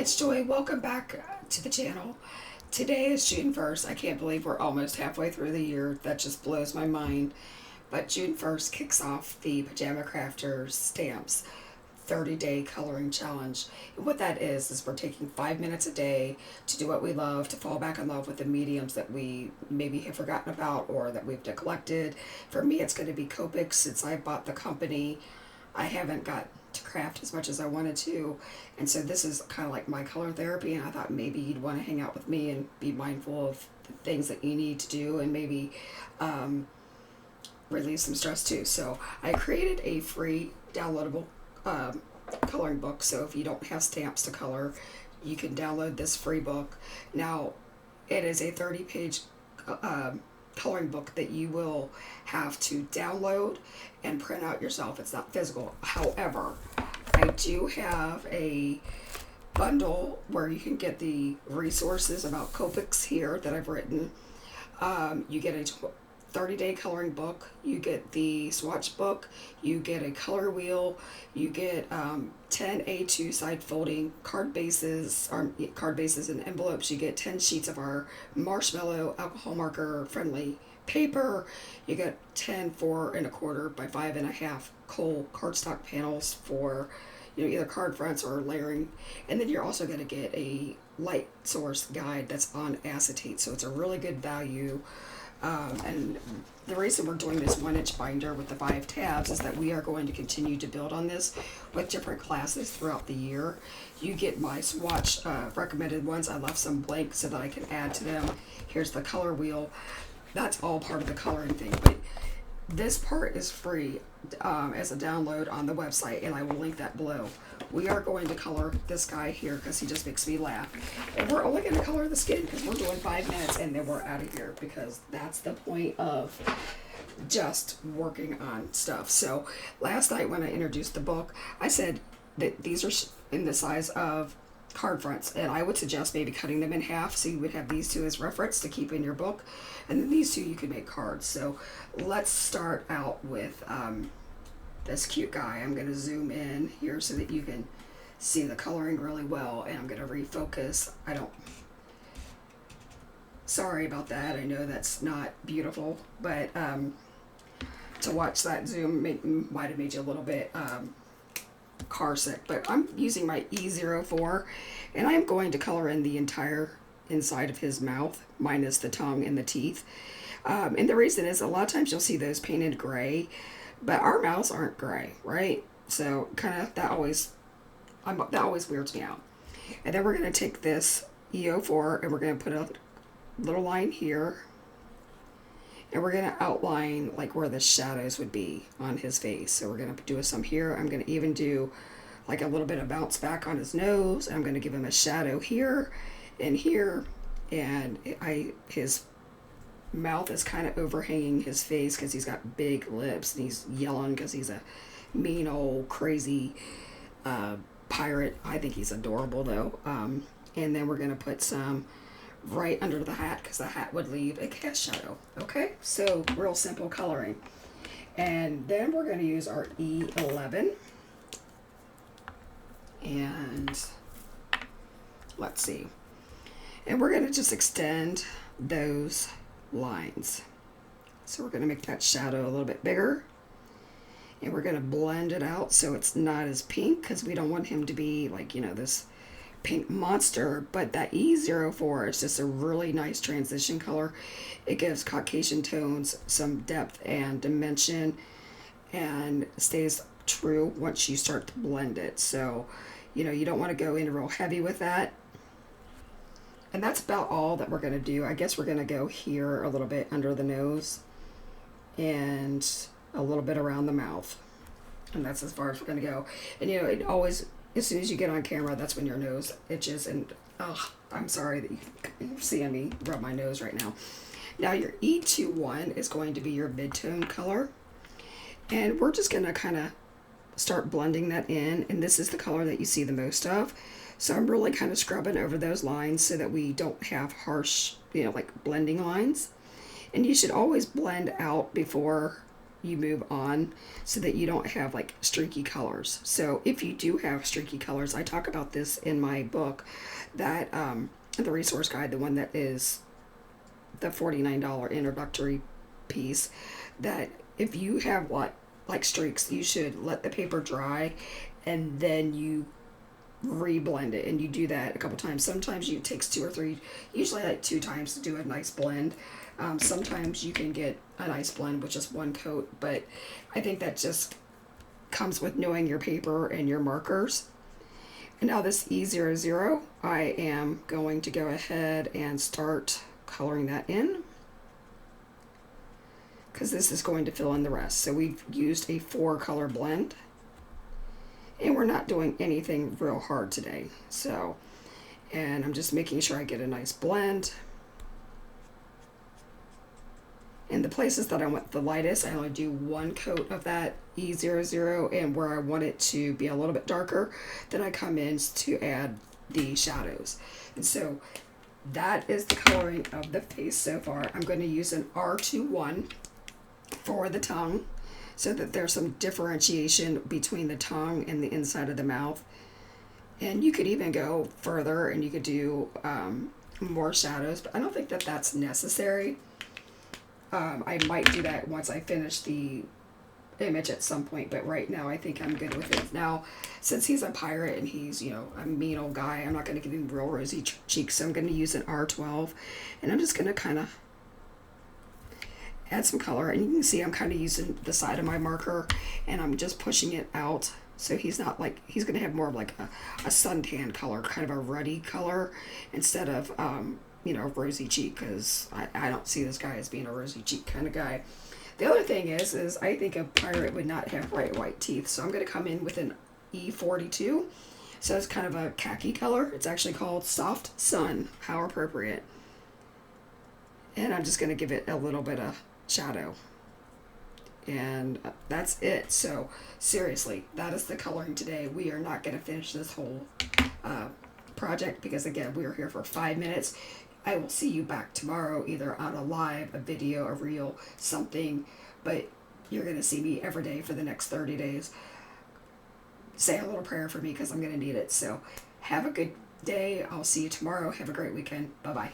It's Joy. Welcome back to the channel. Today is June 1st. I can't believe we're almost halfway through the year. That just blows my mind. But June 1st kicks off the Pajama Crafters Stamps 30-day coloring challenge. And what that is we're taking 5 minutes a day to do what we love, to fall back in love with the mediums that we maybe have forgotten about or that we've neglected. For me, it's going to be Copics. Since I bought the company, I haven't got to craft as much as I wanted to, and so this is kind of like my color therapy, and I thought maybe you'd want to hang out with me and be mindful of the things that you need to do and maybe release some stress too. So I created a free downloadable coloring book, so if you don't have stamps to color, you can download this free book. Now it is a 30-page coloring book that you will have to download and print out yourself. It's not physical. However, I do have a bundle where you can get the resources about Copics here that I've written. You get a 30-day coloring book, you get the swatch book, you get a color wheel, you get 10 A2 side folding card bases and envelopes, you get 10 sheets of our Marshmallow alcohol marker friendly paper, you get 10 4¼ by 5½ Kohl cardstock panels for either card fronts or layering, and then you're also going to get a light source guide that's on acetate, so it's a really good value. And the reason we're doing this 1-inch binder with the 5 tabs is that we are going to continue to build on this with different classes throughout the year. You get my swatch recommended ones. I left some blank so that I can add to them. Here's the color wheel. That's all part of the coloring thing, but this part is free as a download on the website, and I will link that below. We are going to color this guy here because he just makes me laugh. And we're only going to color the skin because we're doing 5 minutes and then we're out of here, because that's the point of just working on stuff. So last night when I introduced the book, I said that these are in the size of card fronts, and I would suggest maybe cutting them in half so you would have these two as reference to keep in your book, and then these two you could make cards. So let's start out with this cute guy. I'm going to zoom in here so that you can see the coloring really well, and I'm going to refocus. Sorry about that. I know that's not beautiful, but to watch that zoom might have made you a little bit car sick, but I'm using my E04, and I'm going to color in the entire inside of his mouth minus the tongue and the teeth, and the reason is a lot of times you'll see those painted gray, but our mouths aren't gray, right? So kind of that always weirds me out. And then we're going to take this E04 and we're going to put a little line here, and we're going to outline like where the shadows would be on his face. So we're going to do some here. I'm going to even do like a little bit of bounce back on his nose. I'm going to give him a shadow here and here, and his mouth is kind of overhanging his face because he's got big lips, and he's yelling because he's a mean old crazy pirate. I think he's adorable though. And then we're going to put some right under the hat because the hat would leave a cast shadow. Okay, so real simple coloring. And then we're going to use our E11, and let's see, and we're going to just extend those lines. So we're going to make that shadow a little bit bigger, and we're going to blend it out so it's not as pink, because we don't want him to be like, this pink monster. But that E04 is just a really nice transition color. It gives Caucasian tones some depth and dimension, and stays true once you start to blend it. So you don't want to go in real heavy with that. And that's about all that we're going to do. I guess we're going to go here a little bit under the nose and a little bit around the mouth, and that's as far as we're going to go. And it always, as soon as you get on camera, that's when your nose itches, and I'm sorry that you're seeing me rub my nose right now. Now your E21 is going to be your mid-tone color, and we're just going to kind of start blending that in, and this is the color that you see the most of. So I'm really kind of scrubbing over those lines so that we don't have harsh, like blending lines. And you should always blend out before you move on so that you don't have like streaky colors. So if you do have streaky colors, I talk about this in my book, that the resource guide, the one that is the $49 introductory piece, that if you have like streaks, you should let the paper dry and then you reblend it, and you do that a couple times. Sometimes it takes 2 or 3, usually like 2 times to do a nice blend. Sometimes you can get a nice blend with just 1 coat, but I think that just comes with knowing your paper and your markers. And now this E00, I am going to go ahead and start coloring that in, because this is going to fill in the rest. So we've used a 4 color blend, and we're not doing anything real hard today. So, and I'm just making sure I get a nice blend. In the places that I want the lightest, I only do 1 coat of that E00, and where I want it to be a little bit darker, then I come in to add the shadows. And so that is the coloring of the face so far. I'm going to use an R21 for the tongue, so that there's some differentiation between the tongue and the inside of the mouth. And you could even go further and you could do more shadows, but I don't think that that's necessary. I might do that once I finish the image at some point, but right now I think I'm good with it. Now, since he's a pirate and he's, you know, a mean old guy, I'm not going to give him real rosy cheeks, so I'm going to use an R12, and I'm just going to kind of add some color. And you can see I'm kind of using the side of my marker, and I'm just pushing it out, so he's not like, he's going to have more of like a suntan color, kind of a ruddy color, instead of you know, rosy cheek, because I don't see this guy as being a rosy cheek kind of guy. The other thing is I think a pirate would not have bright white teeth, so I'm going to come in with an E42. So it's kind of a khaki color. It's actually called Soft Sun. How appropriate. And I'm just going to give it a little bit of shadow. And that's it. So seriously, that is the coloring today. We are not going to finish this whole project because, again, we are here for 5 minutes. I will see you back tomorrow, either on a live, a video, a reel, something, but you're going to see me every day for the next 30 days. Say a little prayer for me because I'm going to need it. So have a good day. I'll see you tomorrow. Have a great weekend. Bye-bye.